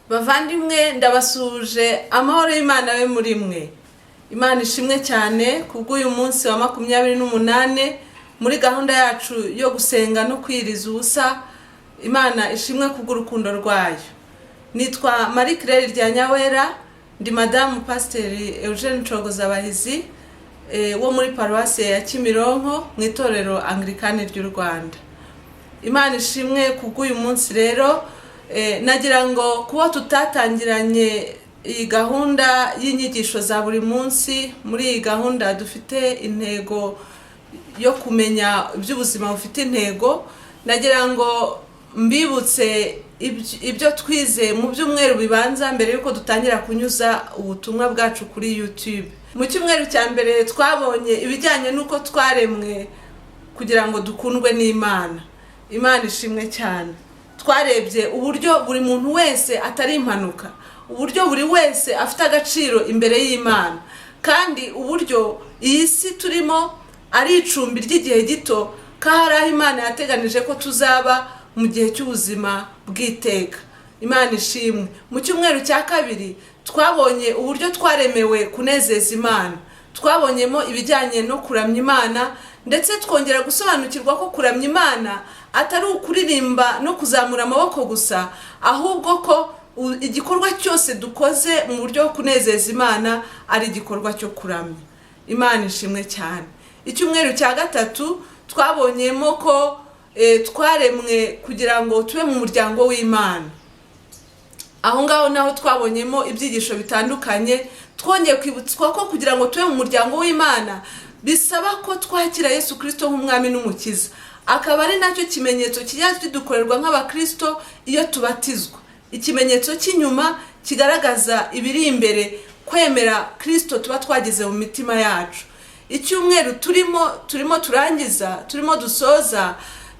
Bavandimwe ndabasuje amahoro y'Imana we muri mwe. Imana ishimwe cyane kubw'uyu munsi wa 28 muri gahunda yacu yo gusenga no kwiriza ubusa. Imana ishimwe kubw'urukundo rwayo. Nitwa Marie Claire Ryanyawera, ndi Madame Pasteur Eugene Cogozabahizi wo muri Paroisse ya Kimironko mu itorero Anglikane ry'u Rwanda. Imana ishimwe kubw'uyu munsi rero nagira ngo kuba tutatangiranye iyi gahunda y'inyigisho za buri munsi. Muri iyi gahunda dufite intego yo kumenya iby'ubuzima bufite intego. Nagira ngo mbibutse ibyo twize mu byumweru bibanza mbere yuko dutangira kunyuza ubutumwa bwacu kuri YouTube. Mu cyumweru cya mbere twabonye ibijyanye nuko twaremwe kugira ngo dukundwe n'Imana. Imana ishimwe cyane. Twarebye uburyo buri muntu wese atari impanuka, uburyo buri wese afite agaciro imbere y'Imana, kandi uburyo iyi si turimo ari icumbi ry'igihe gito kahari Imana yateganije ko tuzaba mu gihe cy'ubuzima bw'iteka. Imana ishimwe. Mu cyumweru cya kabiri twabonye uburyo twaremewe kunezeza Imana. Twabonyemo ibijyanye no kuramya Imana, ndetse twongera gusobanukirwa ko kuramya Imana atari ukuririmba no kuzamura amaboko gusa, ahubwo ko igikorwa cyose dukoze mu buryo bwo kunezeza Imana ari igikorwa cyo kuramya. Imana ishimwe cyane. Icyumweru cya gatatu twabonyemo ko twaremwe kugira ngo tube mu muryango w'Imana. Aho ngaho naho twabonyemo ibyigisho bitandukanye. Twongeye kwibutswa ko kugira ngo tube mu muryango w'Imana bisaba ko twakira Yesu Kristo nk'umwami n'umukiza. Akaba ari nacyo kimenyetso kijya kidukorerwa nk'abakristo iyo tubatizwa. Ikimenyetso cy'inyuma kigaragaza ibiri imbere, kwemera Kristo tuba twageze mu mitima yacu. Icyumweru turimo turangiza, turimo dusoza,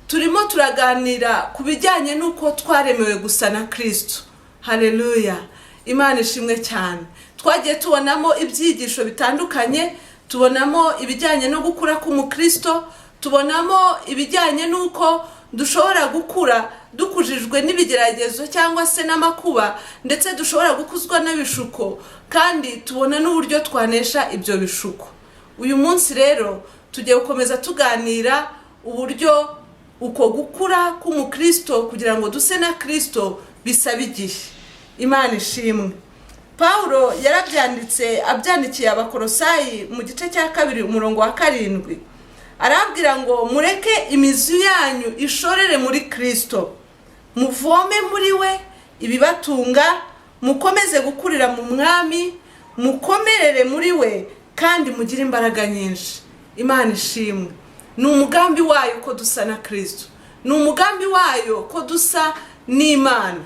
turimo turaganira ku bijyanye nuko twaremewe gusa na Kristo. Haleluya. Imana ishimwe cyane. Twagiye tubonamo ibyigisho bitandukanye, tubonamo ibijyanye no gukura k'umukristo, tubonamo ibijyanye nuko dushobora gukura dukujijwe n'ibigeragezo cyangwa se n'amakuba, ndetse dushobora gukuzwa n'ibishuko, kandi tubona n'uburyo twanesha ibyo bishuko. Uyu munsi rero tugiye gukomeza tuganira uburyo uko gukura k'umukristo kugira ngo duse na Kristo bisaba igihe. Imana ishimwe. Paulo abyandikiye Abakolosayi mu gice cya 2 umurongo wa 7. Arabwira ngo mureke imizi yanyu ishorere muri Kristo, muvome muri we ibibatunga, mukomeze gukurira mu mwami, mukomerere muri we kandi mugire imbaraga nyinshi. Imana ishimwe. Ni umugambi wayo ko dusa na Kristo, ni umugambi wayo ko dusa n'Imana.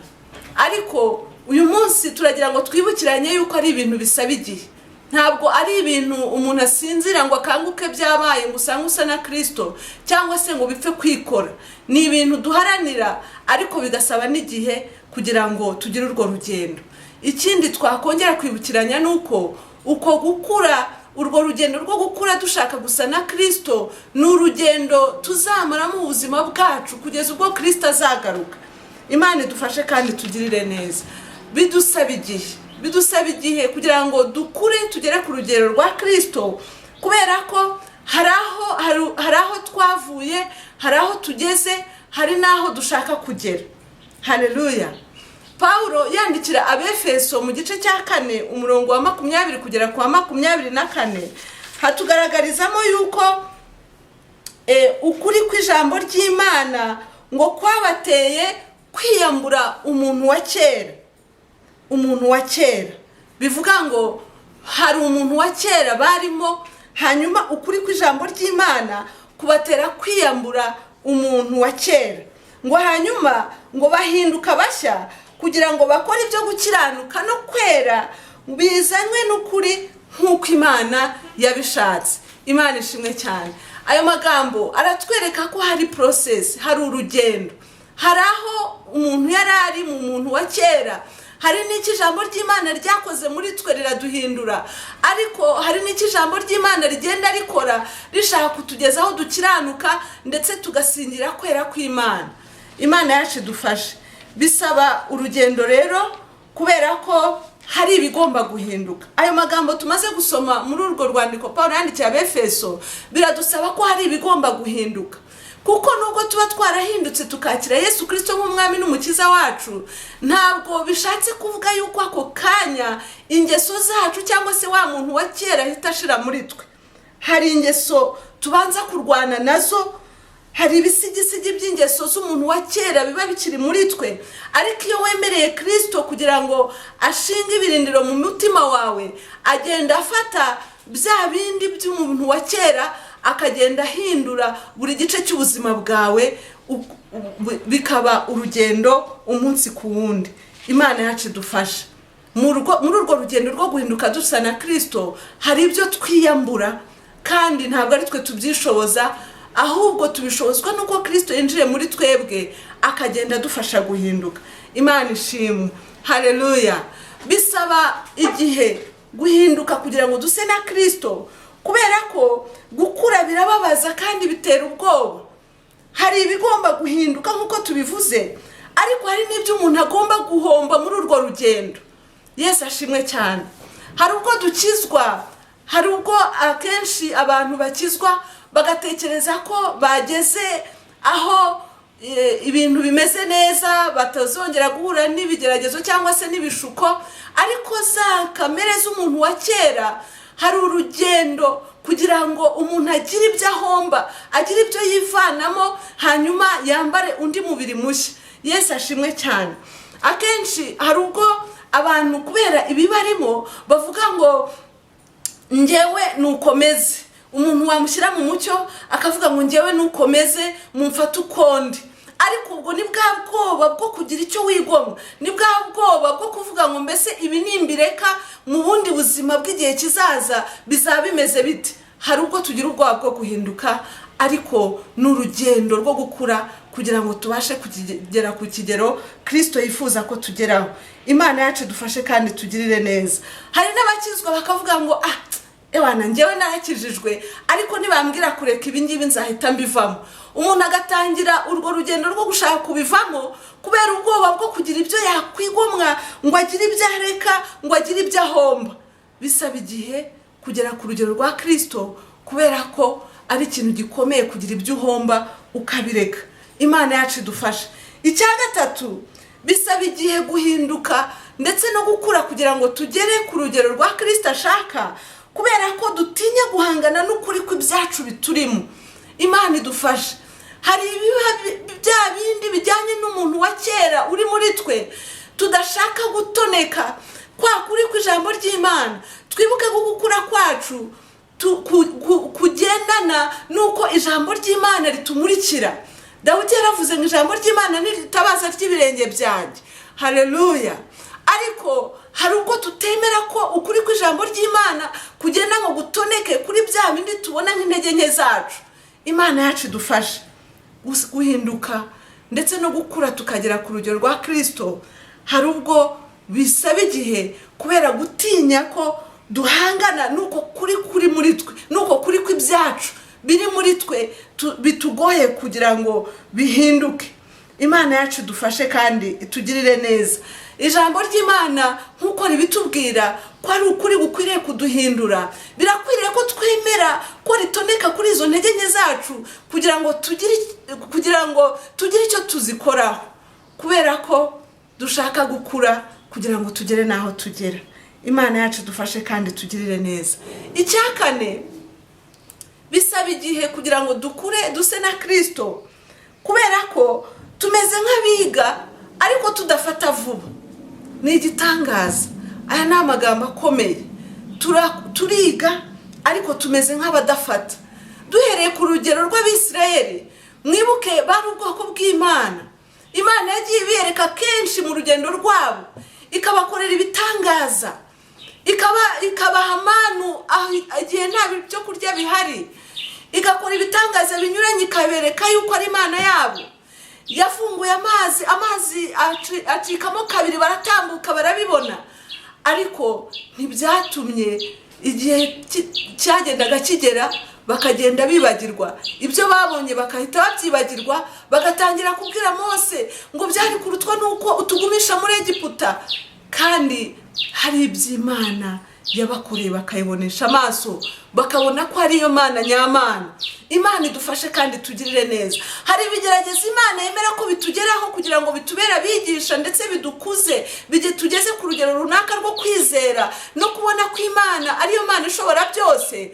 Ariko uyu munsi turagira ngo twibukiranye yuko ari ibintu bisaba igihe. Ntabwo ari ibintu umuntu asinzira ngo akanguke byabaye ngo usange usa na Kristo, cyangwa se ngo bipfe kwikora. Ni ibintu duharanira, ariko bigasaba n'igihe kugira ngo tugire urwo rugendo. Ikindi twakongera kwibukiranya nuko uko gukura, urwo rugendo rwo gukura dushaka gusa na Kristo, ni urugendo tuzamaramo ubuzima bwacu kugeza ubwo Kristo azagaruka. Imana idufashe kandi tugirire neza. Bidusaba igihe kugira ngo dukure tugere ku rugero rwa Kristo, kubera ko hari aho twavuye, hari aho tugeze, hari n'aho dushaka kugera. Haleluya. Paulo yandikira Abefeso mu gice cya 4 umurongo wa 20 kugera ku wa 24 hatugaragarizamo yuko ukuri kw'ijambo ry'Imana ngo kwabateye kwiyambura umuntu wa kera. Umuntu wa kera bivuga ngo hari umuntu wa kera barimo, hanyuma ukuri kw'ijambo ry'Imana kubatera kwiyambura umuntu wa kera, ngo hanyuma ngo bahinduka bashya kugira ngo bakore ibyo gukiranuka no kwera bizanywe n'ukuri nk'uko Imana yabishatse. Imana ishimwe cyane. Ayo magambo aratwereka ko hari process, hari urugendo. Hari aho umuntu yari ari mu muntu wa kera, hari n'iki ijambo ry'Imana ryakoze muri twe riraduhindura, ariko hari n'iki ijambo ry'Imana rigenda rikora rishaka kutugeza aho dukiranuka, ndetse tugasingira kwera kw'Imana. Imana yacu idufashe. Bisaba urugendo rero kubera ko hari ibigomba guhinduka. Ayo magambo tumaze gusoma muri urwo rwandiko Paulo yandikiye Abefeso biradusaba ko hari ibigomba guhinduka, kuko nubwo tuba twarahindutse tukakira Yesu Kristo nk'umwami n'umukiza wacu, ntabwo bishatse kuvuga yuko ako kanya ingeso zacu cyangwa se wa muntu wa kera hitashira muri twe. Hari ingeso tubanza kurwana nazo, hari ibisigisigi by'ingeso z'umuntu wa kera biba bikiri muri twe, ariko iyo wemereye Kristo kugira ngo ashinge ibirindiro mu mutima wawe, agenda afata bya bindi by'umuntu wa kera akagenda ahindura buri gice cy'ubuzima bwawe, bikaba urugendo umunsi ku wundi. Imana yacu idufasha muri urwo rugendo rwo guhinduka dusa na Kristo. Hari ibyo twiyambura kandi ntabwo ari twe tubyishoboza, ahubwo tubishobozwa nuko Kristo yinjiye muri twebwe akagenda dufasha guhinduka. Imana ishimwe, haleluya. Bisaba igihe guhinduka kugira ngo duse na Kristo, kubera ko gukura birababaza kandi bitera ubwoba. Hari ibigomba guhinduka nk'uko tubivuze, ariko hari n'ibyo umuntu agomba guhomba muri urwo rugendo. Yesu ashimwe cyane. Hari ubwo dukizwa, hari ubwo akenshi abantu bakizwa bagatekereza ko bageze aho ibintu bimeze neza, batazongera guhura n'ibigeragezo cyangwa se n'ibishuko, ariko za kamere z'umuntu wa kera hari urugendo kugira ngo umuntu agire ibyo ahomba, agire ibyo yivanamo, hanyuma yambare undi mubiri mushya. Yesu ashimwe cyane. Akenshi hari ubwo abantu kubera ibibarimo bavuga ngo njyewe nukomeze. Umuntu wamushyira mu mucyo akavuga ngo njyewe nukomeze mumfata ukondi, ariko ubwo ni bwa bwoba bwo kugira icyo wigomwa, ni bwa bwoba bwo kuvuga ngo mbese ibi nimbireka mu bundi buzima bw'igihe kizaza bizaba bimeze bite. Hari ubwo tugira ubwoba bwo guhinduka, ariko n'urugendo rwo gukura kugira ngo tubashe kugera ku kigero Kristo yifuza ko tugeraho. Imana yacu dufashe kandi tugirire neza. Hari n'abakizwa bakavuga ngo ewana njyewe narakijijwe, ariko nibambwira kureka ibi ngibi nzahita mbivamo. Umuntu agatangira urwo rugendo rwo gushaka kubivamo kubera ubwoba bwo kugira ibyo yakwigomwa, ngo agire ibyo areka, ngo agire ibyo ahomba. Bisaba igihe kugera ku rugero rwa Kristo, kubera ko ari ikintu gikomeye kugira ibyo uhomba ukabireka. Imana yacu idufashe. Icya gatatu, bisaba igihe guhinduka ndetse no gukura kugira ngo tugere ku rugero rwa Kristo ashaka, kubera ko dutinya guhangana n'ukuri kw'ibyacu biturimo. Imana idufashe. Hari bya bindi bijyanye n'umuntu wa kera uri muri twe tudashaka gutoneka, kwa kuri kw'ijambo ry'Imana. Twibuke ko gukura kwacu kugendana nuko ijambo ry'Imana ritumurikira. Dawidi yaravuze ngo ijambo ry'Imana ni ritabaza ry'ibirenge byanjye. Haleluya. Ariko hari ubwo tutemera ko ukuri kw'ijambo ry'Imana kugenda ngo gutoneke kuri bya bindi tubona nk'intege nke zacu. Imana yacu idufashe guhinduka ndetse no gukura tukagera ku rugero rwa Kristo. Hari ubwo bisaba igihe kubera gutinya ko duhangana nuko kuri muri twe, nuko kuri kw'ibyacu biri muri twe bitugoye kugira ngo bihinduke. Imana yacu dufashe kandi itugirire neza. Ijambo ry'Imana nkuko ribitubwira ko ari ukuri gukwiriye kuduhindura, birakwiriye ko twemera ko ritoneka kuri izo ntege nke zacu kugira ngo tugire icyo tuzikoraho, kubera ko dushaka gukura kugira ngo tugere naho tugera. Imana yacu dufashe kandi tugirire neza. Icya kane, bisaba igihe kugira ngo dukure duse na Kristo, kubera ko tumeze nk'abiga ariko tudafata vuba. Ni igitangaza. Aya ni amagambo akomeye. Turiga ariko tumeze nk'abadafata. Duhereye ku rugero rw'Abisirayeli, mwibuke bari ubwoko bw'Imana. Imana yagiye ibereka kenshi mu rugendo rwabo, ikabakorera ibitangaza, ikabaha amanu igihe nta byo kurya bihari, igakora ibitangaza binyuranye, ikabereka yuko ari Imana yabo. Yafunguye amazi acikamo kabiri, baratambuka barabibona, ariko ntibyatumye igihe cyagendaga kigera bakagenda bibagirwa ibyo babonye, bakahita babyibagirwa, bagatangira kubwira Mose ngo byari kurutwa nuko utugumisha muri Egiputa. kandi hari iby'Imana yabakoreye bakayibonesha amaso, bakabona ko ariyo Mana nyamana. Imana idufashe kandi tugirire neza. Hari ibigerageza Imana yemera ko bitugeraho kugira ngo bitubere abigisha ndetse bidukuze, bige tugeze ku rugero runaka rwo kwizera no kubona ko Imana ariyo Mana ishobora byose.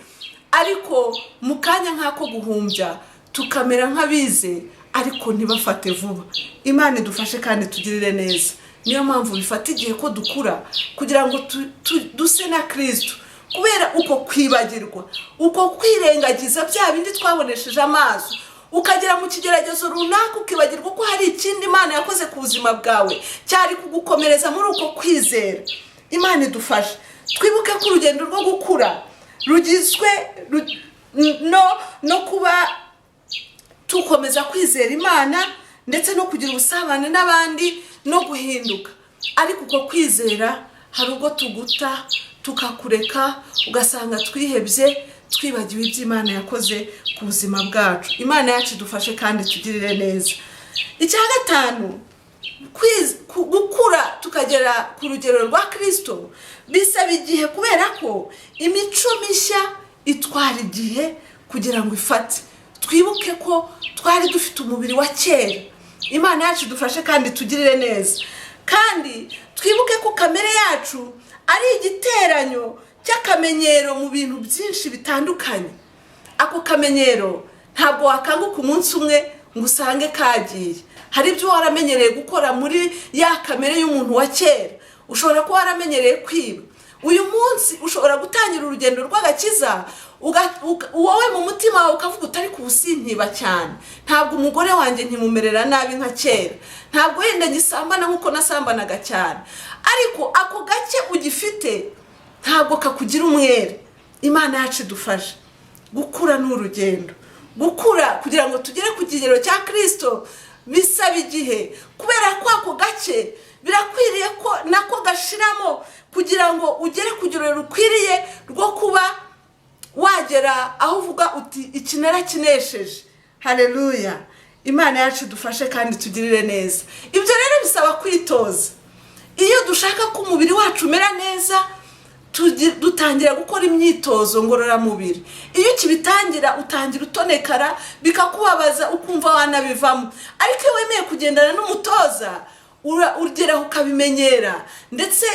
Ariko mu kanya nk'ako guhumbya tukamera nk'abize ariko ntibafate vuba. Imana idufashe kandi tugirire neza. Niyo mpamvu bifata igihe ko dukura kugira ngo duse na Kristo, kubera uko kwibagirwa, uko kwirengagiza bya bindi twabonesheje amaso, ukagera mu kigeragezo runaka ukibagirwa ko hari ikindi Imana yakoze ku buzima bwawe cyari kugukomereza muri uko kwizera. Imana idufashe twibuke ko urugendo rwo gukura rugizwe no kuba tukomeza kwizera Imana ndetse no kugira ubusabane n'abandi no guhinduka. Ariko uko kwizera hari ubwo tuguta tukakureka, ugasanga twihebye twibagiwe iby'Imana yakoze ku buzima bwacu. Imana yacu idufashe kandi tugirire neza. Icya gatanu, gukura tukagera ku rugero rwa Kristo bisaba igihe, kubera ko imico mishya itwara igihe kugira ngo ifate. Twibuke ko twari dufite umubiri wa kera. Imana yacu idufashe kandi tugirire neza. Kandi twibuke ko kamere yacu ari igiteranyo cy'akamenyero mu bintu byinshi bitandukanye. Ako kamenyero ntabwo wakanguka umunsi umwe ngo usange kagiye. Hari ibyo waramenyereye gukora muri ya kamere y'umuntu wa kera. Ushobora kuba waramenyereye kwiba. Uyu munsi ushobora gutangira urugendo rw'agakiza, wowe mu mutima wawe ukavuga utari kubusintiba cyane. Ntabwo umugore wanjye ntimumerera nabi nka kera. Ntabwo yenda ngisambana nkuko nasambanaga cyane. Ariko ako gake ugifite ntabwo kakugira umwere. Imana yacu idufashe. Gukura n'urugendo. Gukura kugira ngo tugere ku kigero cya Kristo bisaba igihe, kubera ko ako gake birakwiriye ko nako gashiramo kugira ngo ugere ku kigero rukwiriye rwo kuba wagera aho uvuga uti iki narakinesheje. Haleluya. Imana yacu idufashe kandi tugirire neza. Ibyo rero bisaba kwitoza. Iyo dushaka ko umubiri wacu umera neza, dutangira gukora imyitozo ngororamubiri. Iyo ukibitangira utangira utonekara, bikakubabaza ukumva wanabivamo. Ariko iyo wemeye kugendana n'umutoza, ugera ukabimenyera, ndetse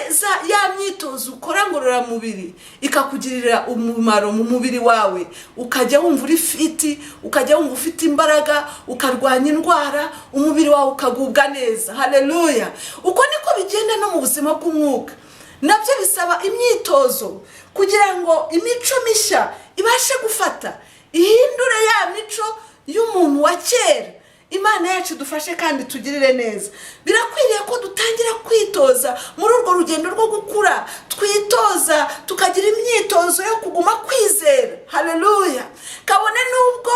ya myitozo ukora ngororamubiri ikakugirira umumaro mu mubiri wawe. Ukajya wumva uri fiti, ukajya wumva ufite imbaraga, ukarwanya indwara, umubiri wawe ukagubwa neza. Haleluya. Uko niko bigenda no mu buzima bw'umwuka. Nabyo bisaba imyitozo kugira ngo imico mishya ibashe gufata, ihindure ya mico y'umuntu wa kera. Imana yacu idufashe kandi tugirire neza. Birakwiriye ko dutangira kwitoza muri urwo rugendo rwo gukura. Twitoza tukagira imyitozo yo kuguma kwizera. Haleluya. Kabone nubwo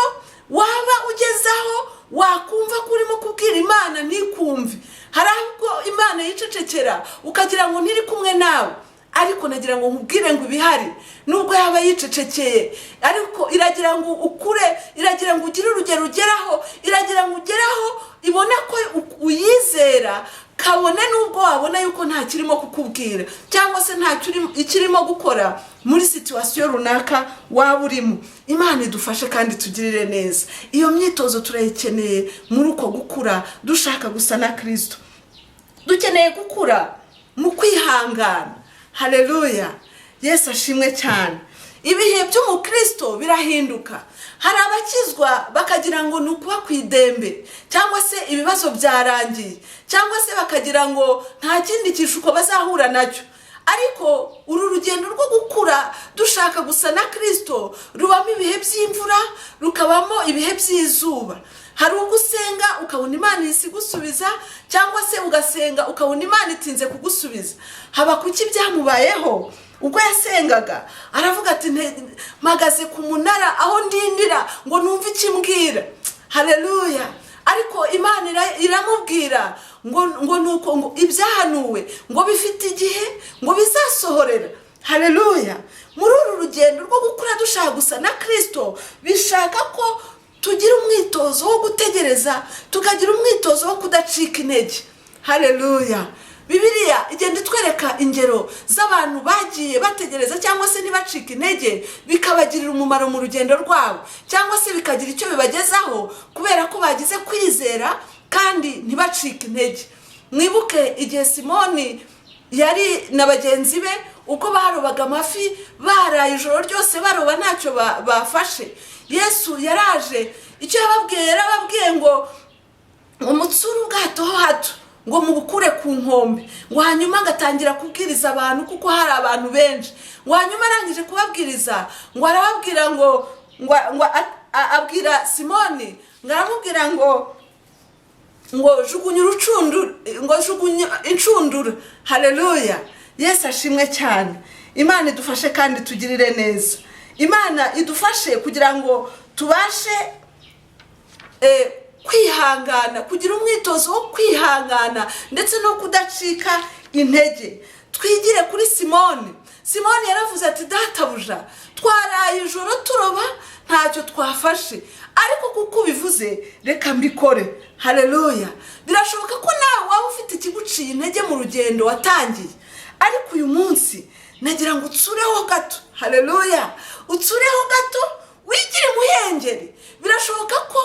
waba ugezaho wakumva ko urimo kubwira Imana ntikumve. Hari ubwo Imana yicecekera ukagira ngo ntiri kumwe nawe. Ariko nagira ngo nkubwire ngo ibihari nubwo yaba yicecekeye, ariko iragira ngo ukure, iragira ngo ugire urugero ugeraho, iragira ngo ugeraho ibona ko uyizera. Kabone nubwo wabona yuko nta kirimo kukubwira cyangwa se nta ikirimo gukora muri situation runaka waba urimo. Imana idufashe kandi tugirire neza. Iyo myitozo turayikeneye muri uko gukura dushaka gusa na Kristo. Dukeneye gukura mu kwihangana. Haleluya. Yesu ashimwe cyane. Ibihe by'umukristo birahinduka. Hari abakizwa bakagira ngo nukuba kwidembe, cyangwa se ibibazo byarangiye, cyangwa se bakagira ngo nta kindi kishuko bazahura nacyo. Ariko uru rugendo rwo gukura dushaka gusa na Kristo rubamo ibihe by'imvura, rukabamo ibihe by'izuba. Hari ugusenga ukabona Imana isigusubiza, cyangwa se ugasenga ukabona Imana itinze kugusubiza. Haba kuki byamubayeho ubwo yasengaga aravuga ati mpagaze ku munara aho ndindira ngo numve ikimbwira. Haleluya. Ariko Imana iramubwira ngo nuko ngo ibyahanuwe ngo bifite igihe ngo bizasohorera. Haleluya. Muri uru rugendo rwo gukura dushaka gusa na Kristo bishaka ko tugira umwitozo wo gutegereza, tukagira umwitozo wo kudacika intege. Haleluya. Bibiliya igenda itwereka ingero z'abantu bagiye bategereza cyangwa se ntibacike intege bikabagirira umumaro mu rugendo rwabo, cyangwa se bikagira icyo bibagezaho kubera ko bagize kwizera kandi ntibacike intege. Mwibuke igihe Simoni yari na bagenzi be uko barobaga amafi, baraye ijoro ryose baroba ntacyo bafashe. Yesu yaraje, icyo yarababwiye ngo umutsuru ubwato ho hato ngo mubukure ku nkombe, ngo hanyuma agatangira kubwiriza abantu kuko hari abantu benshi. Ngo hanyuma arangije kubabwiriza ngo arababwira ngo abwira Simoni, ngo aramubwira ngo jugunya urucundura, ngo jugunya incundura. Haleluya, Yesu ashimwe cyane. Imana idufashe kandi tugirire neza. Imana idufashe kugira ngo tubashe kwihangana, kugira umwitozo wo kwihangana ndetse no kudacika intege. Twigire kuri Simoni. Simoni yaravuze ati databuja, twaraye ijoro turoba ntacyo twafashe, ariko kuko ubivuze reka mbikore. Haleluya. Birashoboka ko nawe waba ufite ikiguciye intege mu rugendo watangiye, ariko uyu munsi nagira ngo utsureho gato. Haleluya. Utsureho gato, wigire muhengeri. Birashoboka ko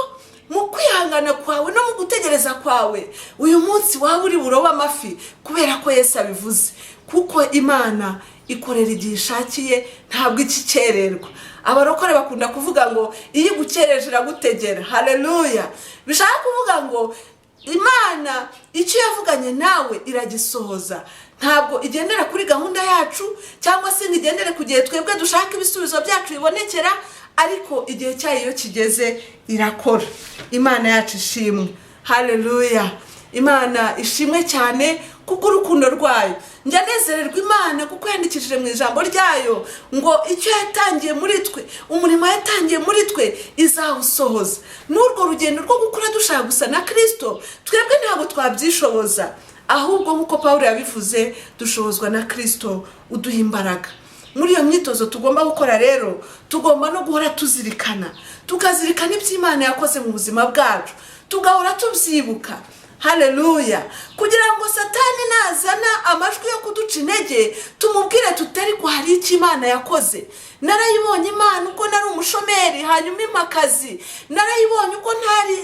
mu kwihangana kwawe no mu gutegereza kwawe uyu munsi waba uri buroba amafi kubera ko Yesu abivuze, kuko Imana ikorera igihe ishakiye, ntabwo ikikererwa. Abarokore bakunda kuvuga ngo iyo igukereje iragutegera. Haleluya. Bishaka kuvuga ngo Imana icyo yavuganye nawe iragisohoza. Ntabwo igendera kuri gahunda yacu cyangwa se igendere ku gihe twebwe dushaka ibisubizo byacu bibonekera, ariko igihe cyayo iyo kigeze irakora. Imana yacu ishimwe. Haleluya. Imana ishimwe cyane kuko urukundo rwayo. Njya nezererwa Imana kuko yandikishije mu ijambo ryayo ngo icyo yatangiye muri twe, umurimo yatangiye muri twe izawusohoza. N'urwo rugendo rwo gukura dushaka gusa na Kristo, twebwe ntabwo twabyishoboza, ahubwo nk'uko Pawulo yabivuze dushobozwa na Kristo uduha imbaraga. Muri iyo myitozo tugomba gukora rero, tugomba no guhora tuzirikana, tukazirikana ibyo Imana yakoze mu buzima bwacu, tugahora tubyibuka. Haleluya. Kugira ngo Satani nazana amajwi yo kuduca intege tumubwire tutari ko hari icyo Imana yakoze. Narayibonye Imana uko nari umushomeri hanyuma impakazi, narayibonye uko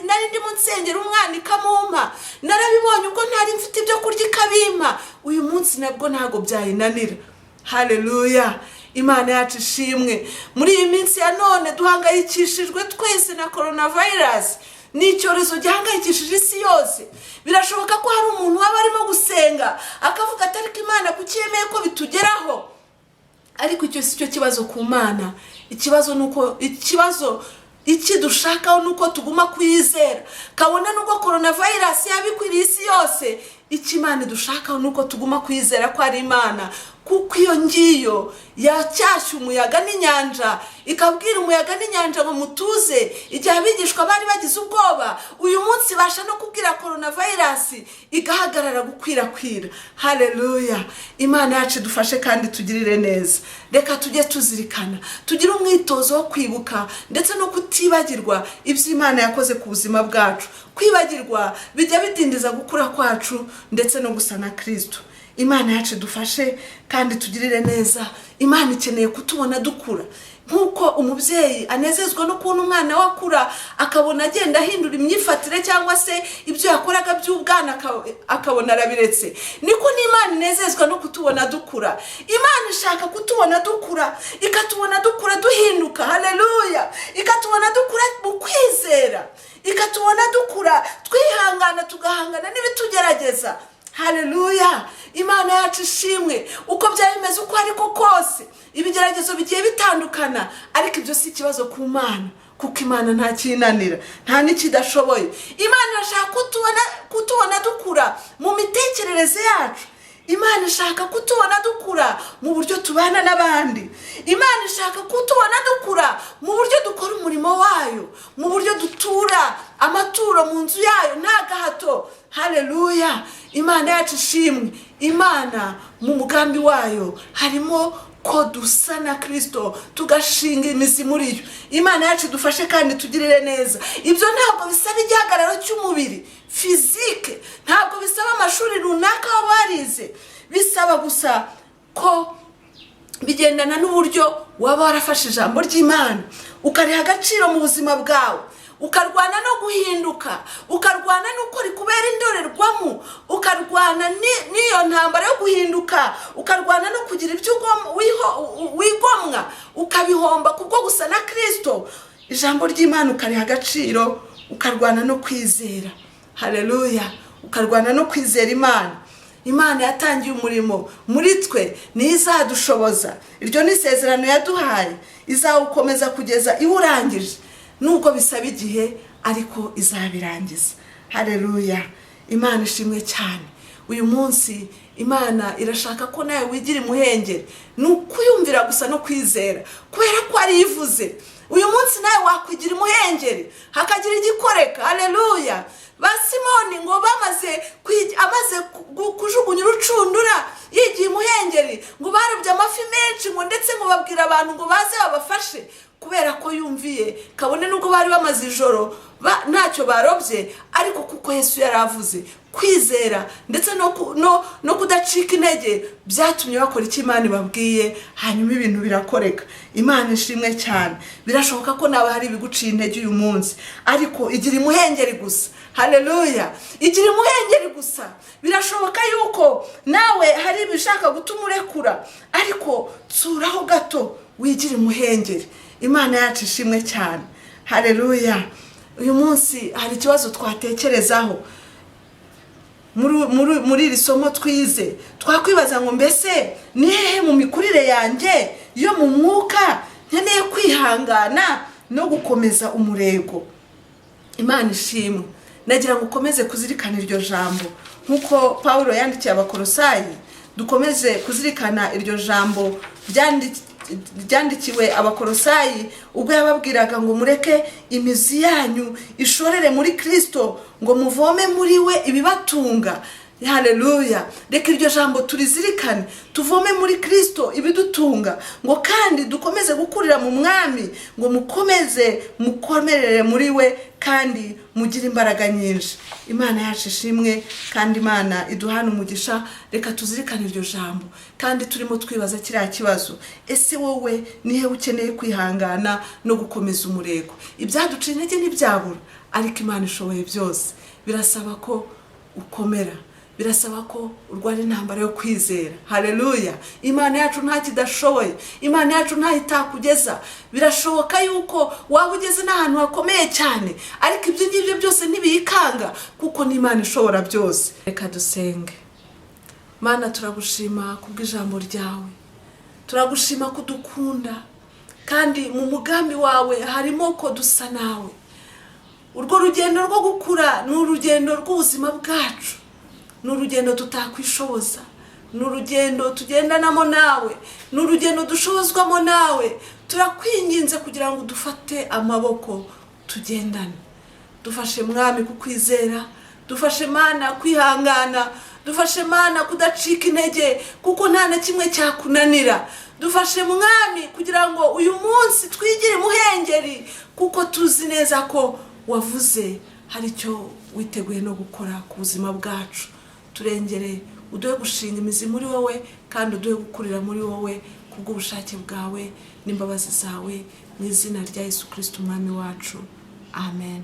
nari ndi mu nsengero umwana ikamumpa, narabibonye uko ntari mfite ibyo kurya ikabimpa, uyu munsi nabwo ntago byayinanira. Haleluya. Imana yacu ishimwe. Muri iyi minsi ya none duhangayikishijwe twese na coronavirus, ni icyorezo gihangayikishije isi yose. Birashoboka ko hari umuntu waba arimo gusenga akavuga ati ariko Imana kuki yemeye ko bitugeraho? Ariko icyo si cyo kibazo ku Mana. Ikibazo iki dushakaho nuko tuguma kwizera. Kabona nubwo coronavirus yabikwiriye isi yose, iki Imana dushakaho nuko tuguma kwizera ko ari Imana, kuko iyo ngiyo yacyashye umuyaga n'inyanja, ikabwira umuyaga n'inyanja ngo mutuze. Igihe abigishwa bari bagize ubwoba, uyu munsi basha no kubwira coronavirus igahagarara gukwirakwira. Haleluya. Imana yacu dufashe kandi tugirire neza. Reka tujye tuzirikana, tugire umwitozo wo kwibuka ndetse no kutibagirwa ibyo Imana yakoze ku buzima bwacu. Kwibagirwa bijya bidindiza gukura kwacu ndetse no gusa na Kristo. Imana yacu dufashe kandi tugirire neza. Imana ikeneye kutubona dukura, nkuko umubyeyi anezezwa no kubona umwana wakura akabona agenda ahindura imyifatire cyangwa se ibyo yakoraga by'ubwana akabona arabiretse, niko n'Imana inezezwa no kutubona dukura. Imana ishaka kutubona dukura, ikatubona dukura duhinduka. Haleluya. Ikatubona dukura mu kwizera, ikatubona dukura twihangana, tugahangana n'ibitugerageza. Haleluya. Imana yacu ishimwe. Uko byabimeze uko ariko kose, ibigeragezo bigiye bitandukana, ariko ibyo si ikibazo ku Mana, kuko Imana nta kinanira, nta n'ikidashoboye. Imana irashaka kutubona dukura mu mitekerereze yacu. Imana ishaka kutubona dukura mu buryo tubana n'abandi. Imana ishaka kutubona dukura mu buryo dukora umurimo wayo, mu buryo dutura amaturo mu nzu yayo nta gahato. Haleluya. Imana yacu ishimwe. Imana mu mugambi wayo harimo ko dusa na Kristo, tugashinga imizi muri yo. Imana yacu dufashe kandi tugirire neza. Ibyo ntabwo bisaba igihagararo cy'umubiri, fizike, ntabwo bisaba amashuri runaka wabarize, bisaba gusa ko bigendana n'uburyo waba warafashe ijambo ry'Imana ukariha agaciro mu buzima bwawe, ukarwana no guhinduka, ukarwana n'uko rikubera indorerwamo, ukarwana n'iyo ntambara yo guhinduka, ukarwana no kugira ibyo wigomwa ukabihomba kubwo gusa na Kristo. Ijambo ry'Imana ukariha agaciro, ukarwana no kwizera. Haleluya! Ukarwana no kwizera Imana yatangiye umurimo muri twe, ni izadushoboza. Iryo ni isezerano yaduhaye, izawukomeza kugeza iwurangije. Nubwo bisaba igihe ariko izabirangiza. Haleluya! Imana ishimwe cyane. Uyu munsi Imana irashaka ko nawe wigira imuhengeri, n'ukuyumvira gusa no kwizera, kubera ko ari ivuze. Uyu munsi nawe wakwigira imuhengeri, hakagira igikoreka. Haleluya! Ba Simoni ngo amaze kujugunya urucundura yigiye imuhengeri, ngo barobye amafi menshi, ngo ndetse ngo babwira abantu ngo baze babafashe, kubera ko yumviye. Kabone nubwo bari bamaze ijoro ntacyo barobye, ariko kuko Yesu yaravuze, kwizera ndetse no kudacika intege byatumye bakora icyo Imana ibabwiye, hanyuma ibintu birakoreka. Imana ishimwe cyane. Birashoboka ko nawe hari ibiguciye intege uyu munsi, ariko igira imuhengeri gusa. Haleluya! Igira imuhengeri gusa. Birashoboka yuko nawe hari ibishaka gutuma urekura, ariko tsuraho gato wigira imuhengeri. Imana yacu ishimwe cyane. Haleluya! Uyu munsi hari ikibazo twatekerezaho muri iri somo twize. Twakwibaza ngo mbese ni hehe mu mikurire yanjye yo mu mwuka nkeneye kwihangana no gukomeza umurego? Imana ishimwe. Nagira ngo ukomeze kuzirikana iryo jambo nkuko Paulo yandikiye Abakolosayi. Dukomeze kuzirikana iryo jambo ryandikiwe Abakolosayi ubwo yababwiraga ngo mureke imizi yanyu ishorere muri Kristo, ngo muvome muri we ibibatunga. Haleluya! Reka iryo jambo turizirikane, tuvome muri Kristo ibidutunga, ngo kandi dukomeze gukurira mu mwami, ngo mukomerere muri we kandi mugire imbaraga nyinshi. Imana yacu ishimwe kandi Imana iduhana umugisha. Reka tuzirikane iryo jambo kandi turimo twibaza kiriya kibazo, ese wowe nihe ukeneye kwihangana no gukomeza umurego? Ibyaduca intege ntibyabura, ariko Imana ishoboye byose. Birasaba ko ukomera, birasaba ko urwana intambara yo kwizera. Haleluya! Imana yacu nta kidashoboye, Imana yacu nta itakugeza. Birashoboka yuko waba ugeze n'ahantu hakomeye cyane, ariko ibyo ngibyo byose ntibiyikanga, kuko ni Imana ishobora byose. Reka dusenge. Mana, turagushima kubw'ijambo ryawe, turagushima kudukunda, kandi mu mugambi wawe harimo ko dusa nawe. Urwo rugendo rwo gukura ni urugendo rw'ubuzima bwacu, ni urugendo tutakwishoboza, ni urugendo tugendanamo nawe, ni urugendo dushobozwamo nawe. Turakwinginze kugira ngo dufate amaboko tugendane. Dufashe mwami kukwizera, dufashe Mana kwihangana, dufashe Mana kudacika intege kuko nta na kimwe cyakunanira. Dufashe mwami kugira ngo uyu munsi twigire imuhengeri, kuko tuzi neza ko wavuze hari icyo witeguye no gukora ku buzima bwacu. Turengere, uduhe gushinga imizi muri wowe, kandi uduhe gukurira muri wowe kubw'ubushake bwawe n'imbabazi zawe, mu izina rya Yesu Kristo umwami wacu. Amen.